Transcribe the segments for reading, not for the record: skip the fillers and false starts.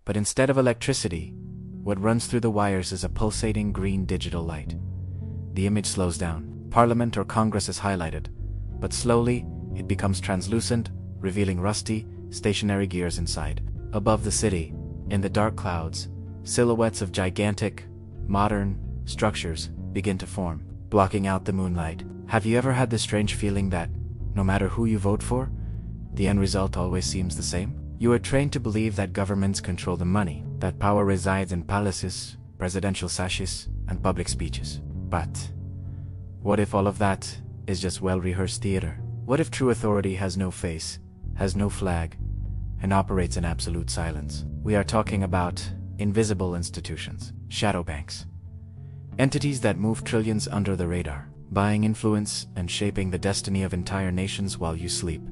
But instead of electricity, what runs through the wires is a pulsating green digital light. The image slows down. Parliament or Congress is highlighted, but slowly it becomes translucent, revealing rusty, stationary gears inside. Above the city, in the dark clouds, silhouettes of gigantic, modern structures begin to form, blocking out the moonlight. Have you ever had the strange feeling that, no matter who you vote for, the end result always seems the same? You are trained to believe that governments control the money, that power resides in palaces, presidential sashes, and public speeches. But what if all of that is just well-rehearsed theater? What if true authority has no face, has no flag, and operates in absolute silence? We are talking about invisible institutions, shadow banks. Entities that move trillions under the radar, buying influence and shaping the destiny of entire nations while you sleep.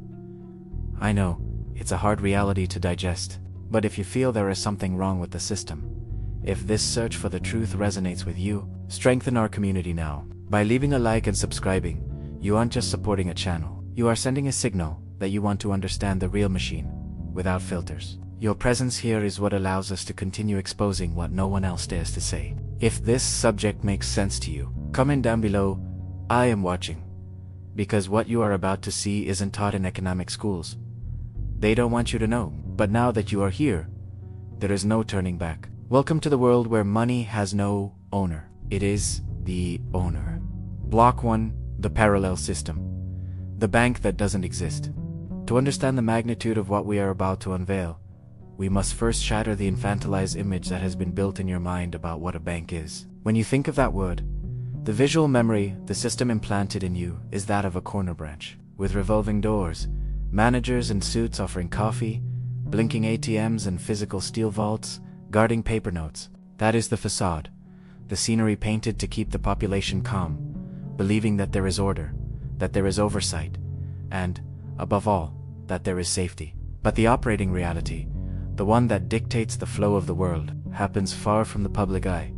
I know, it's a hard reality to digest, but if you feel there is something wrong with the system, if this search for the truth resonates with you, strengthen our community now. By leaving a like and subscribing, you aren't just supporting a channel, you are sending a signal that you want to understand the real machine, without filters. Your presence here is what allows us to continue exposing what no one else dares to say. If this subject makes sense to you, comment down below, I am watching. Because what you are about to see isn't taught in economic schools. They don't want you to know, but now that you are here, there is no turning back. Welcome to the world where money has no owner. It is the owner. Block 1, the parallel system. The bank that doesn't exist. To understand the magnitude of what we are about to unveil, we must first shatter the infantilized image that has been built in your mind about what a bank is. When you think of that word, the visual memory the system implanted in you is that of a corner branch, with revolving doors, managers in suits offering coffee, blinking ATMs and physical steel vaults, guarding paper notes. That is the facade, the scenery painted to keep the population calm, believing that there is order, that there is oversight, and, above all, that there is safety. But the operating reality, the one that dictates the flow of the world, happens far from the public eye,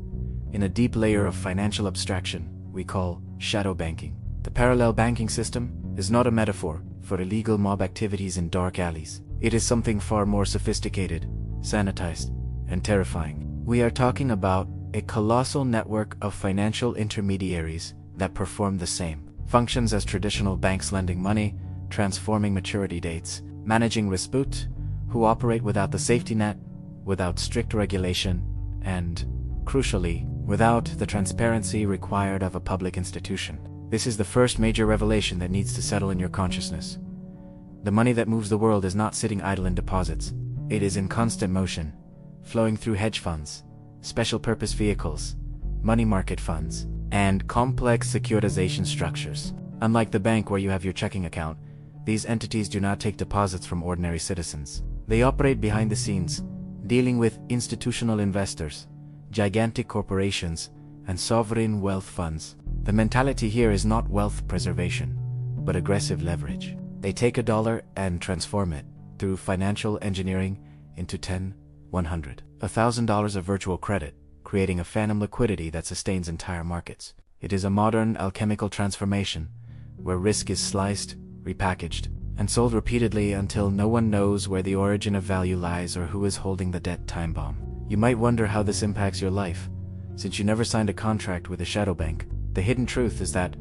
in a deep layer of financial abstraction we call shadow banking. The parallel banking system is not a metaphor for illegal mob activities in dark alleys. It is something far more sophisticated, sanitized, and terrifying. We are talking about a colossal network of financial intermediaries that perform the same functions as traditional banks, lending money, transforming maturity dates, managing risput, who operate without the safety net, without strict regulation, and, crucially, without the transparency required of a public institution. This is the first major revelation that needs to settle in your consciousness. The money that moves the world is not sitting idle in deposits. It is in constant motion, flowing through hedge funds, special purpose vehicles, money market funds, and complex securitization structures. Unlike the bank where you have your checking account, these entities do not take deposits from ordinary citizens. They operate behind the scenes, dealing with institutional investors, gigantic corporations, and sovereign wealth funds. The mentality here is not wealth preservation, but aggressive leverage. They take $1 and transform it, through financial engineering, into 10, 100, $1,000 of virtual credit, creating a phantom liquidity that sustains entire markets. It is a modern alchemical transformation, where risk is sliced, repackaged, and sold repeatedly until no one knows where the origin of value lies or who is holding the debt time bomb. You might wonder how this impacts your life, since you never signed a contract with a shadow bank. The hidden truth is that,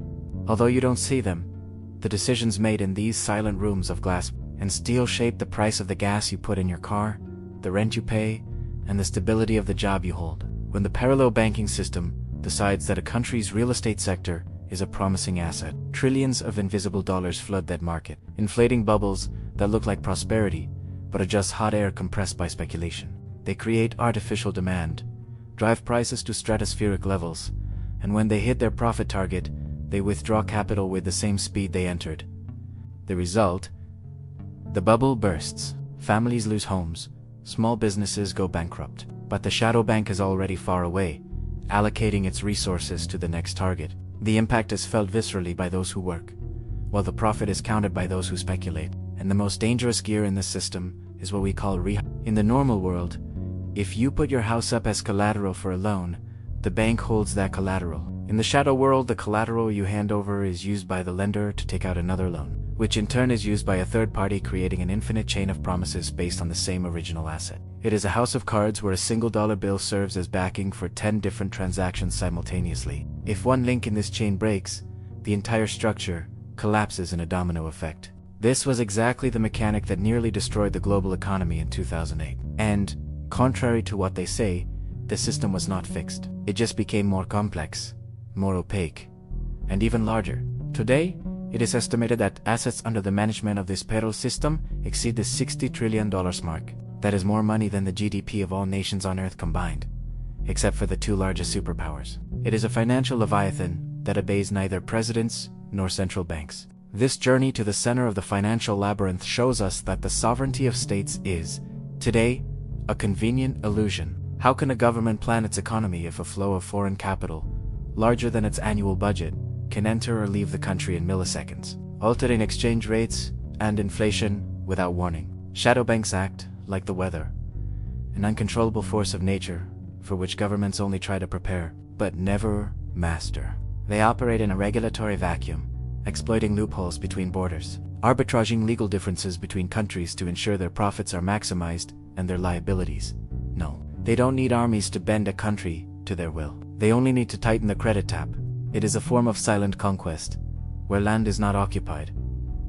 although you don't see them, the decisions made in these silent rooms of glass and steel shape the price of the gas you put in your car, the rent you pay, and the stability of the job you hold. When the parallel banking system decides that a country's real estate sector is a promising asset, trillions of invisible dollars flood that market, inflating bubbles that look like prosperity, but are just hot air compressed by speculation. They create artificial demand, drive prices to stratospheric levels, and when they hit their profit target, they withdraw capital with the same speed they entered. The result? The bubble bursts, families lose homes, small businesses go bankrupt. But the shadow bank is already far away, allocating its resources to the next target. The impact is felt viscerally by those who work, while the profit is counted by those who speculate. And the most dangerous gear in this system is what we call rehab. In the normal world, if you put your house up as collateral for a loan, the bank holds that collateral. In the shadow world, the collateral you hand over is used by the lender to take out another loan, which in turn is used by a third party, creating an infinite chain of promises based on the same original asset. It is a house of cards where a single dollar bill serves as backing for 10 different transactions simultaneously. If one link in this chain breaks, the entire structure collapses in a domino effect. This was exactly the mechanic that nearly destroyed the global economy in 2008. And, contrary to what they say, the system was not fixed. It just became more complex, more opaque, and even larger. Today, it is estimated that assets under the management of this payroll system exceed the $60 trillion mark. That is more money than the GDP of all nations on Earth combined, except for the two largest superpowers. It is a financial leviathan that obeys neither presidents nor central banks. This journey to the center of the financial labyrinth shows us that the sovereignty of states is, today, a convenient illusion. How can a government plan its economy if a flow of foreign capital, larger than its annual budget, can enter or leave the country in milliseconds, altering exchange rates and inflation without warning? Shadow banks act like the weather, an uncontrollable force of nature for which governments only try to prepare, but never master. They operate in a regulatory vacuum, exploiting loopholes between borders, arbitraging legal differences between countries to ensure their profits are maximized and their liabilities. No, they don't need armies to bend a country to their will. They only need to tighten the credit tap. It is a form of silent conquest, where land is not occupied,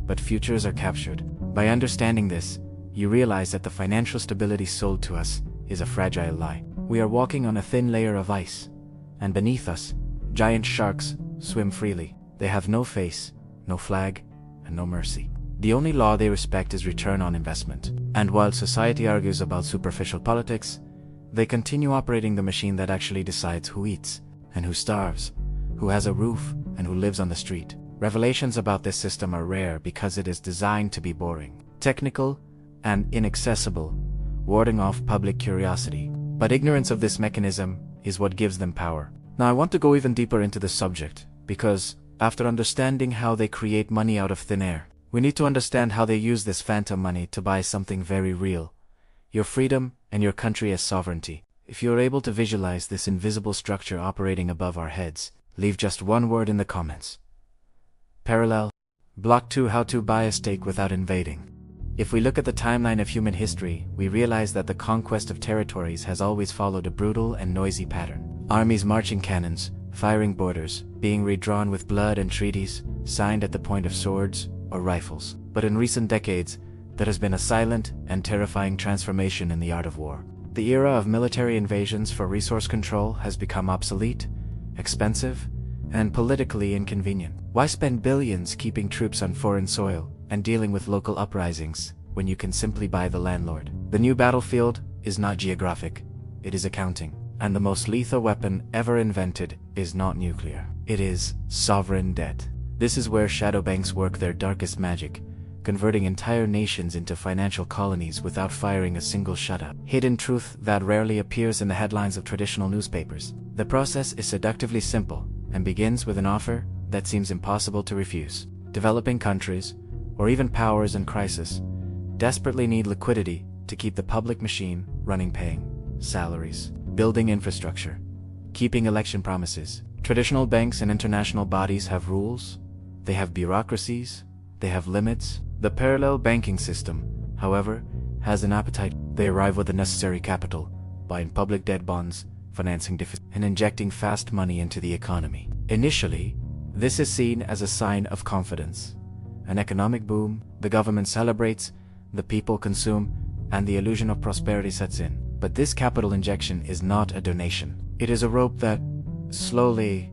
but futures are captured. By understanding this, you realize that the financial stability sold to us is a fragile lie. We are walking on a thin layer of ice, and beneath us, giant sharks swim freely. They have no face, no flag, and no mercy. The only law they respect is return on investment. And while society argues about superficial politics, they continue operating the machine that actually decides who eats and who starves, who has a roof and who lives on the street. Revelations about this system are rare because it is designed to be boring, technical, and inaccessible, warding off public curiosity. But ignorance of this mechanism is what gives them power. Now I want to go even deeper into the subject, because after understanding how they create money out of thin air, we need to understand how they use this phantom money to buy something very real: your freedom and your country as sovereignty. If you are able to visualize this invisible structure operating above our heads, leave just one word in the comments. Parallel. Block 2: How to buy a stake without invading. If we look at the timeline of human history, we realize that the conquest of territories has always followed a brutal and noisy pattern. Armies marching cannons, firing borders, being redrawn with blood, and treaties signed at the point of swords or rifles. But in recent decades, there has been a silent and terrifying transformation in the art of war. The era of military invasions for resource control has become obsolete, expensive, and politically inconvenient. Why spend billions keeping troops on foreign soil and dealing with local uprisings when you can simply buy the landlord? The new battlefield is not geographic, it is accounting. And the most lethal weapon ever invented is not nuclear. It is sovereign debt. This is where shadow banks work their darkest magic, converting entire nations into financial colonies without firing a single shot. Hidden truth that rarely appears in the headlines of traditional newspapers. The process is seductively simple and begins with an offer that seems impossible to refuse. Developing countries, or even powers in crisis, desperately need liquidity to keep the public machine running, paying salaries, building infrastructure, keeping election promises. Traditional banks and international bodies have rules, they have bureaucracies, they have limits. The parallel banking system, however, has an appetite. They arrive with the necessary capital, buying public debt bonds, financing deficits, and injecting fast money into the economy. Initially, this is seen as a sign of confidence. An economic boom, the government celebrates, the people consume, and the illusion of prosperity sets in. But this capital injection is not a donation. It is a rope that slowly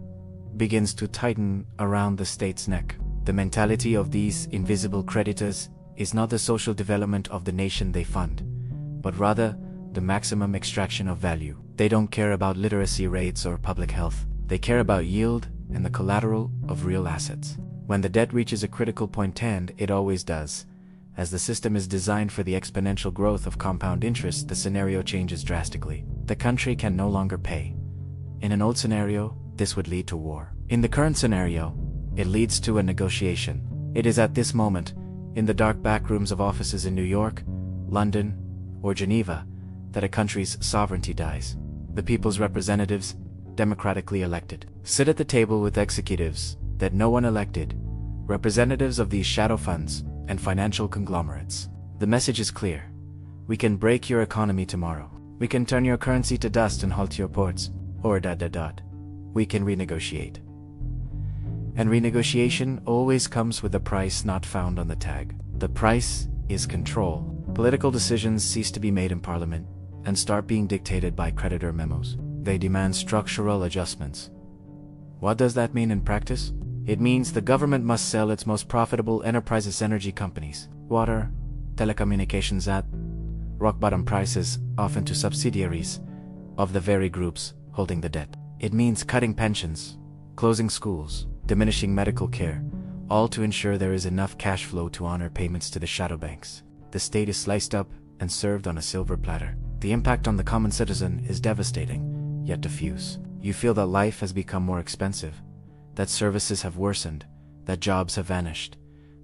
begins to tighten around the state's neck. The mentality of these invisible creditors is not the social development of the nation they fund, but rather the maximum extraction of value. They don't care about literacy rates or public health. They care about yield and the collateral of real assets. When the debt reaches a critical point, and it always does, as the system is designed for the exponential growth of compound interest, the scenario changes drastically. The country can no longer pay. In an old scenario, this would lead to war. In the current scenario, it leads to a negotiation. It is at this moment, in the dark back rooms of offices in New York, London, or Geneva, that a country's sovereignty dies. The people's representatives, democratically elected, sit at the table with executives that no one elected, representatives of these shadow funds and financial conglomerates. The message is clear. We can break your economy tomorrow. We can turn your currency to dust and halt your ports. Or ... We can renegotiate. And renegotiation always comes with a price not found on the tag. The price is control. Political decisions cease to be made in Parliament and start being dictated by creditor memos. They demand structural adjustments. What does that mean in practice? It means the government must sell its most profitable enterprises, energy companies, water, telecommunications at rock bottom prices, often to subsidiaries of the very groups holding the debt. It means cutting pensions, closing schools, diminishing medical care, all to ensure there is enough cash flow to honor payments to the shadow banks. The state is sliced up and served on a silver platter. The impact on the common citizen is devastating, yet diffuse. You feel that life has become more expensive, that services have worsened, that jobs have vanished,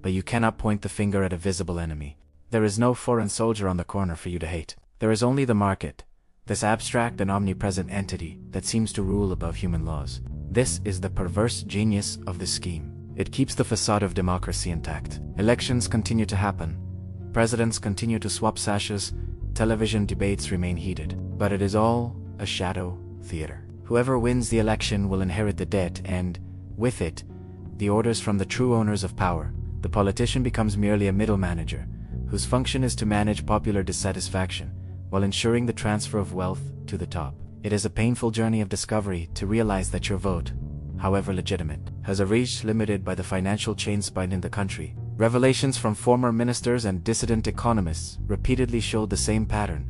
but you cannot point the finger at a visible enemy. There is no foreign soldier on the corner for you to hate. There is only the market, this abstract and omnipresent entity that seems to rule above human laws. This is the perverse genius of this scheme. It keeps the facade of democracy intact. Elections continue to happen. Presidents continue to swap sashes. Television debates remain heated. But it is all a shadow theater. Whoever wins the election will inherit the debt and, with it, the orders from the true owners of power. The politician becomes merely a middle manager, whose function is to manage popular dissatisfaction, while ensuring the transfer of wealth to the top. It is a painful journey of discovery to realize that your vote, however legitimate, has a reach limited by the financial chains binding the country. Revelations from former ministers and dissident economists repeatedly showed the same pattern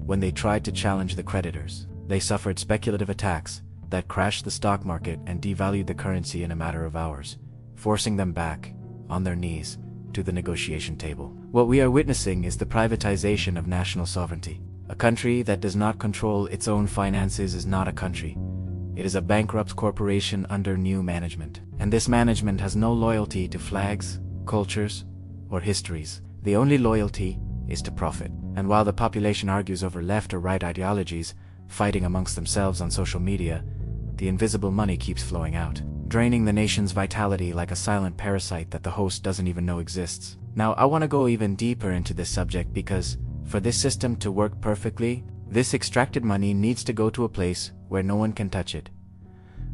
when they tried to challenge the creditors. They suffered speculative attacks that crashed the stock market and devalued the currency in a matter of hours, forcing them back, on their knees, to the negotiation table. What we are witnessing is the privatization of national sovereignty. A country that does not control its own finances is not a country. It is a bankrupt corporation under new management. And this management has no loyalty to flags, cultures, or histories. The only loyalty is to profit. And while the population argues over left or right ideologies, fighting amongst themselves on social media, the invisible money keeps flowing out, draining the nation's vitality like a silent parasite that the host doesn't even know exists. Now, I want to go even deeper into this subject because, for this system to work perfectly, this extracted money needs to go to a place where no one can touch it.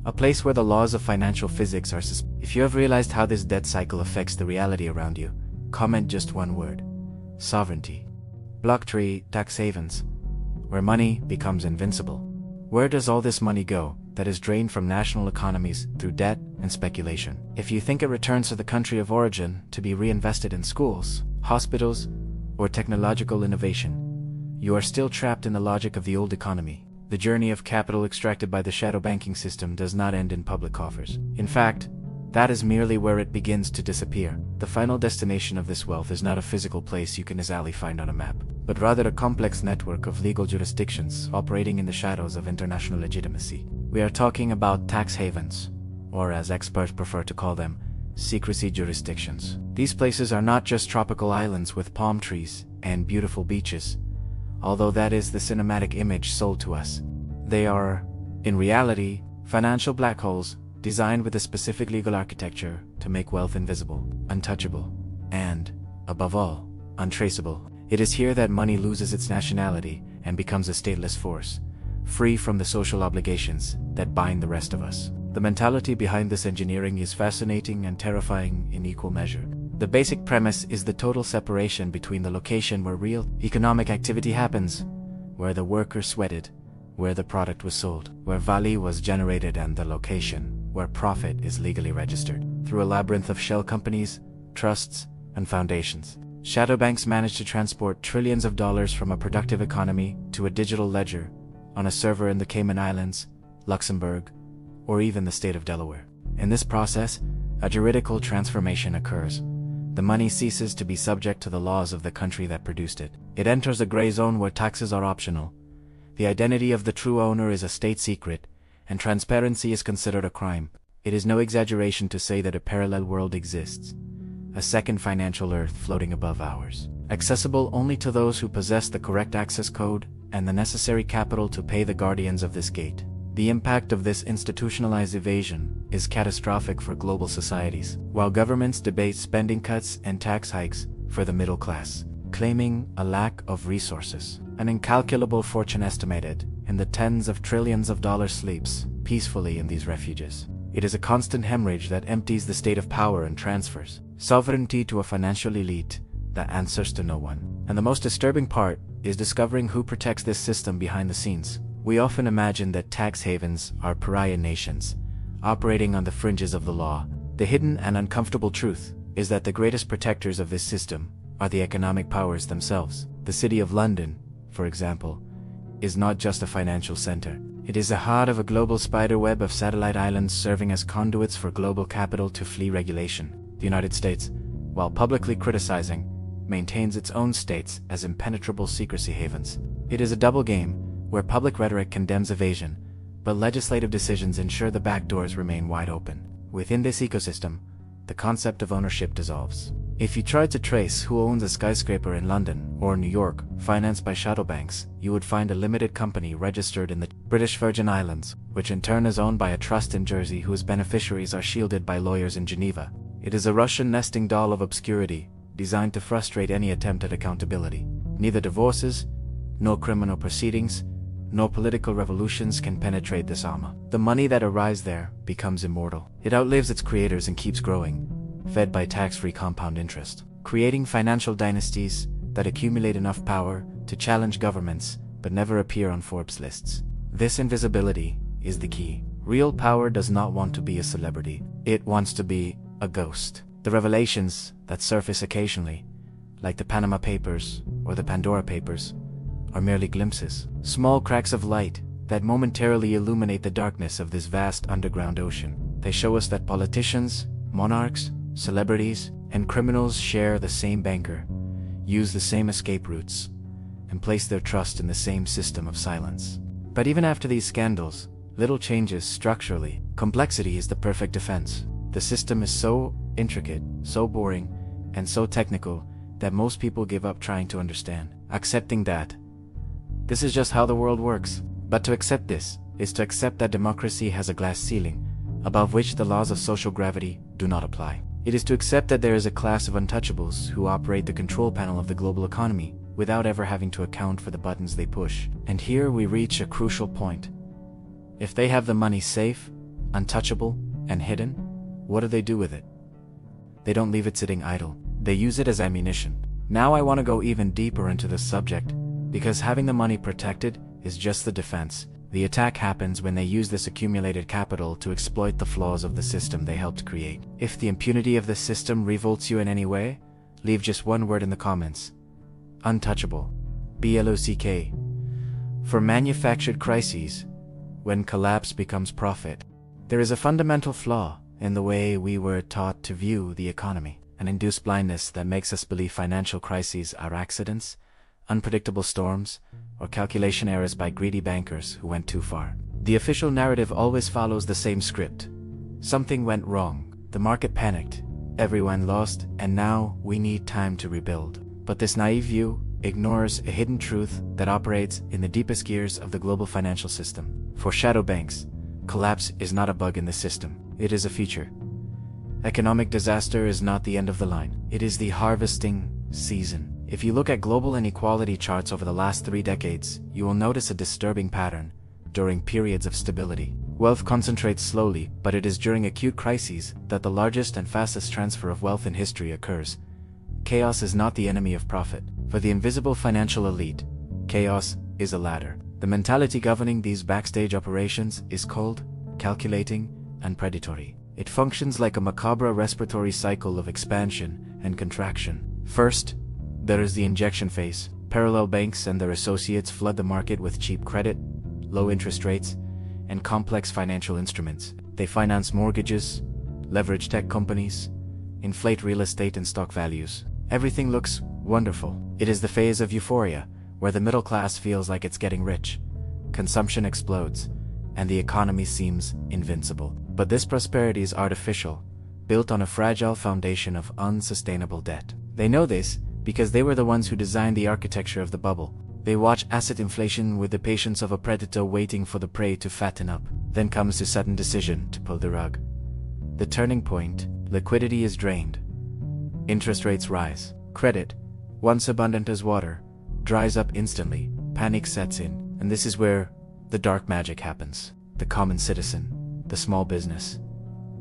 A place where the laws of financial physics are suspended. If you have realized how this debt cycle affects the reality around you, comment just one word: sovereignty. Block tree, tax havens, where money becomes invincible. Where does all this money go that is drained from national economies through debt and speculation? If you think it returns to the country of origin to be reinvested in schools, hospitals, or technological innovation, you are still trapped in the logic of the old economy. The journey of capital extracted by the shadow banking system does not end in public coffers. In fact, that is merely where it begins to disappear. The final destination of this wealth is not a physical place you can easily find on a map, but rather a complex network of legal jurisdictions operating in the shadows of international legitimacy. We are talking about tax havens, or as experts prefer to call them, secrecy jurisdictions. These places are not just tropical islands with palm trees and beautiful beaches, although that is the cinematic image sold to us. They are, in reality, financial black holes designed with a specific legal architecture to make wealth invisible, untouchable, and, above all, untraceable. It is here that money loses its nationality and becomes a stateless force, free from the social obligations that bind the rest of us. The mentality behind this engineering is fascinating and terrifying in equal measure. The basic premise is the total separation between the location where real economic activity happens, where the worker sweated, where the product was sold, where value was generated, and the location where profit is legally registered. Through a labyrinth of shell companies, trusts, and foundations, shadow banks manage to transport trillions of dollars from a productive economy to a digital ledger on a server in the Cayman Islands, Luxembourg, or even the state of Delaware. In this process, a juridical transformation occurs. The money ceases to be subject to the laws of the country that produced it. It enters a gray zone where taxes are optional. The identity of the true owner is a state secret, and transparency is considered a crime. It is no exaggeration to say that a parallel world exists, a second financial earth floating above ours, accessible only to those who possess the correct access code and the necessary capital to pay the guardians of this gate. The impact of this institutionalized evasion is catastrophic for global societies. While governments debate spending cuts and tax hikes for the middle class, claiming a lack of resources. An incalculable fortune estimated in the tens of trillions of dollars sleeps peacefully in these refuges. It is a constant hemorrhage that empties the state of power and transfers sovereignty to a financial elite that answers to no one. And the most disturbing part is discovering who protects this system behind the scenes. We often imagine that tax havens are pariah nations, operating on the fringes of the law. The hidden and uncomfortable truth is that the greatest protectors of this system are the economic powers themselves. The city of London, for example, is not just a financial center. It is the heart of a global spiderweb of satellite islands serving as conduits for global capital to flee regulation. The United States, while publicly criticizing, maintains its own states as impenetrable secrecy havens. It is a double game where public rhetoric condemns evasion, but legislative decisions ensure the back doors remain wide open. Within this ecosystem, the concept of ownership dissolves. If you tried to trace who owns a skyscraper in London or New York financed by shadow banks, you would find a limited company registered in the British Virgin Islands, which in turn is owned by a trust in Jersey whose beneficiaries are shielded by lawyers in Geneva. It is a Russian nesting doll of obscurity, designed to frustrate any attempt at accountability. Neither divorces, nor criminal proceedings, nor political revolutions can penetrate this armor. The money that arrives there becomes immortal. It outlives its creators and keeps growing, fed by tax-free compound interest, creating financial dynasties that accumulate enough power to challenge governments but never appear on Forbes lists. This invisibility is the key. Real power does not want to be a celebrity. It wants to be a ghost. The revelations that surface occasionally, like the Panama Papers or the Pandora Papers, are merely glimpses, small cracks of light that momentarily illuminate the darkness of this vast underground ocean. They show us that politicians, monarchs, celebrities, and criminals share the same banker, use the same escape routes, and place their trust in the same system of silence. But even after these scandals, little changes structurally. Complexity is the perfect defense. The system is so intricate, so boring, and so technical that most people give up trying to understand, accepting that this is just how the world works. But to accept this is to accept that democracy has a glass ceiling, above which the laws of social gravity do not apply. It is to accept that there is a class of untouchables who operate the control panel of the global economy without ever having to account for the buttons they push. And here we reach a crucial point. If they have the money safe, untouchable, and hidden, what do they do with it? They don't leave it sitting idle. They use it as ammunition. Now I want to go even deeper into this subject, because having the money protected is just the defense. The attack happens when they use this accumulated capital to exploit the flaws of the system they helped create. If the impunity of the system revolts you in any way, leave just one word in the comments. Untouchable. BLOCK. For manufactured crises, when collapse becomes profit. There is a fundamental flaw in the way we were taught to view the economy, an induced blindness that makes us believe financial crises are accidents, unpredictable storms, or calculation errors by greedy bankers who went too far. The official narrative always follows the same script. Something went wrong, the market panicked, everyone lost, and now we need time to rebuild. But this naive view ignores a hidden truth that operates in the deepest gears of the global financial system. For shadow banks, collapse is not a bug in the system, it is a feature. Economic disaster is not the end of the line, it is the harvesting season. If you look at global inequality charts over the last 3 decades, you will notice a disturbing pattern during periods of stability. Wealth concentrates slowly, but it is during acute crises that the largest and fastest transfer of wealth in history occurs. Chaos is not the enemy of profit. For the invisible financial elite, chaos is a ladder. The mentality governing these backstage operations is cold, calculating, and predatory. It functions like a macabre respiratory cycle of expansion and contraction. First, there is the injection phase. Parallel banks and their associates flood the market with cheap credit, low interest rates, and complex financial instruments. They finance mortgages, leverage tech companies, inflate real estate and stock values. Everything looks wonderful. It is the phase of euphoria, where the middle class feels like it's getting rich. Consumption explodes, and the economy seems invincible. But this prosperity is artificial, built on a fragile foundation of unsustainable debt. They know this because they were the ones who designed the architecture of the bubble. They watch asset inflation with the patience of a predator waiting for the prey to fatten up. Then comes the sudden decision to pull the rug. The turning point: liquidity is drained. Interest rates rise. Credit, once abundant as water, dries up instantly, panic sets in, and this is where the dark magic happens. The common citizen, the small business,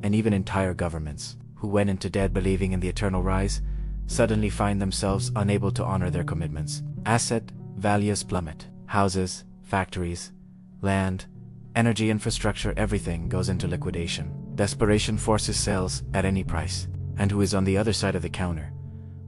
and even entire governments, who went into debt believing in the eternal rise, suddenly find themselves unable to honor their commitments. Asset values plummet. Houses, factories, land, energy infrastructure, everything goes into liquidation. Desperation forces sales at any price. And who is on the other side of the counter,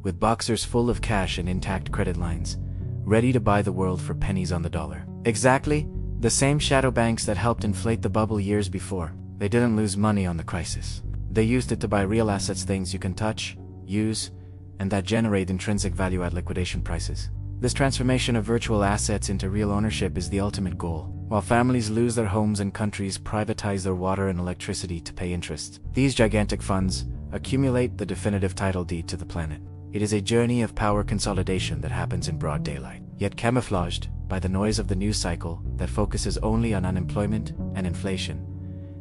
with boxers full of cash and intact credit lines, ready to buy the world for pennies on the dollar? Exactly the same shadow banks that helped inflate the bubble years before. They didn't lose money on the crisis. They used it to buy real assets, things you can touch, use, and that generate intrinsic value at liquidation prices. This transformation of virtual assets into real ownership is the ultimate goal. While families lose their homes and countries privatize their water and electricity to pay interest, these gigantic funds accumulate the definitive title deed to the planet. It is a journey of power consolidation that happens in broad daylight, yet camouflaged by the noise of the news cycle that focuses only on unemployment and inflation,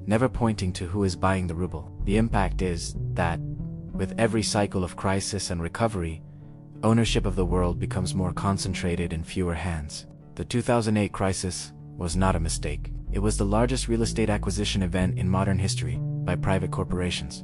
never pointing to who is buying the ruble. The impact is that, with every cycle of crisis and recovery, ownership of the world becomes more concentrated in fewer hands. The 2008 crisis was not a mistake. It was the largest real estate acquisition event in modern history by private corporations.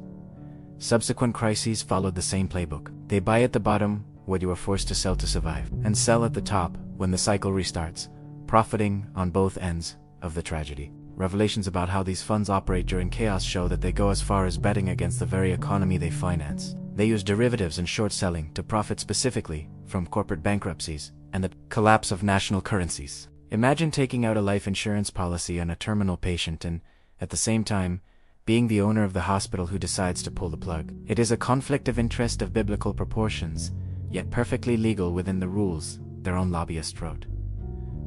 Subsequent crises followed the same playbook. They buy at the bottom what you are forced to sell to survive, and sell at the top when the cycle restarts, profiting on both ends of the tragedy. Revelations about how these funds operate during chaos show that they go as far as betting against the very economy they finance. They use derivatives and short selling to profit specifically from corporate bankruptcies and the collapse of national currencies. Imagine taking out a life insurance policy on a terminal patient and, at the same time, being the owner of the hospital who decides to pull the plug. It is a conflict of interest of biblical proportions, yet perfectly legal within the rules their own lobbyists wrote.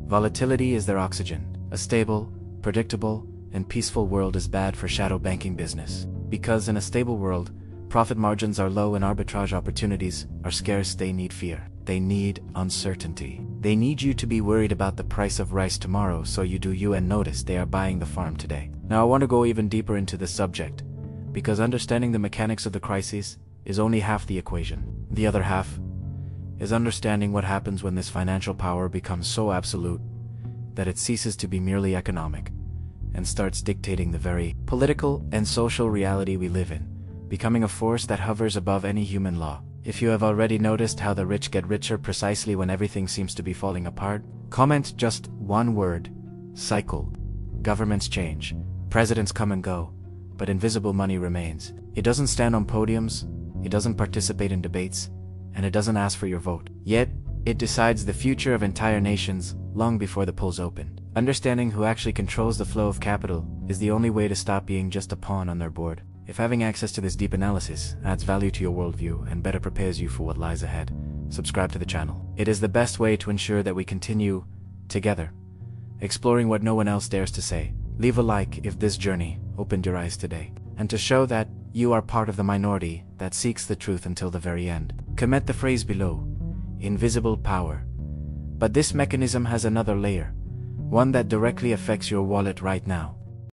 Volatility is their oxygen. A stable, predictable, and peaceful world is bad for shadow banking business. Because in a stable world, profit margins are low and arbitrage opportunities are scarce. They need fear. They need uncertainty. They need you to be worried about the price of rice tomorrow, so you do you and notice they are buying the farm today. Now I want to go even deeper into this subject, because understanding the mechanics of the crises is only half the equation. The other half is understanding what happens when this financial power becomes so absolute that it ceases to be merely economic and starts dictating the very political and social reality we live in, becoming a force that hovers above any human law. If you have already noticed how the rich get richer precisely when everything seems to be falling apart, comment just one word: cycle. Governments change, presidents come and go, but invisible money remains. It doesn't stand on podiums, it doesn't participate in debates, and it doesn't ask for your vote. Yet, it decides the future of entire nations long before the polls open. Understanding who actually controls the flow of capital is the only way to stop being just a pawn on their board. If having access to this deep analysis adds value to your worldview and better prepares you for what lies ahead, subscribe to the channel. It is the best way to ensure that we continue, together, exploring what no one else dares to say. Leave a like if this journey opened your eyes today, and to show that you are part of the minority that seeks the truth until the very end. Comment the phrase below: invisible power. But this mechanism has another layer, one that directly affects your wallet right now.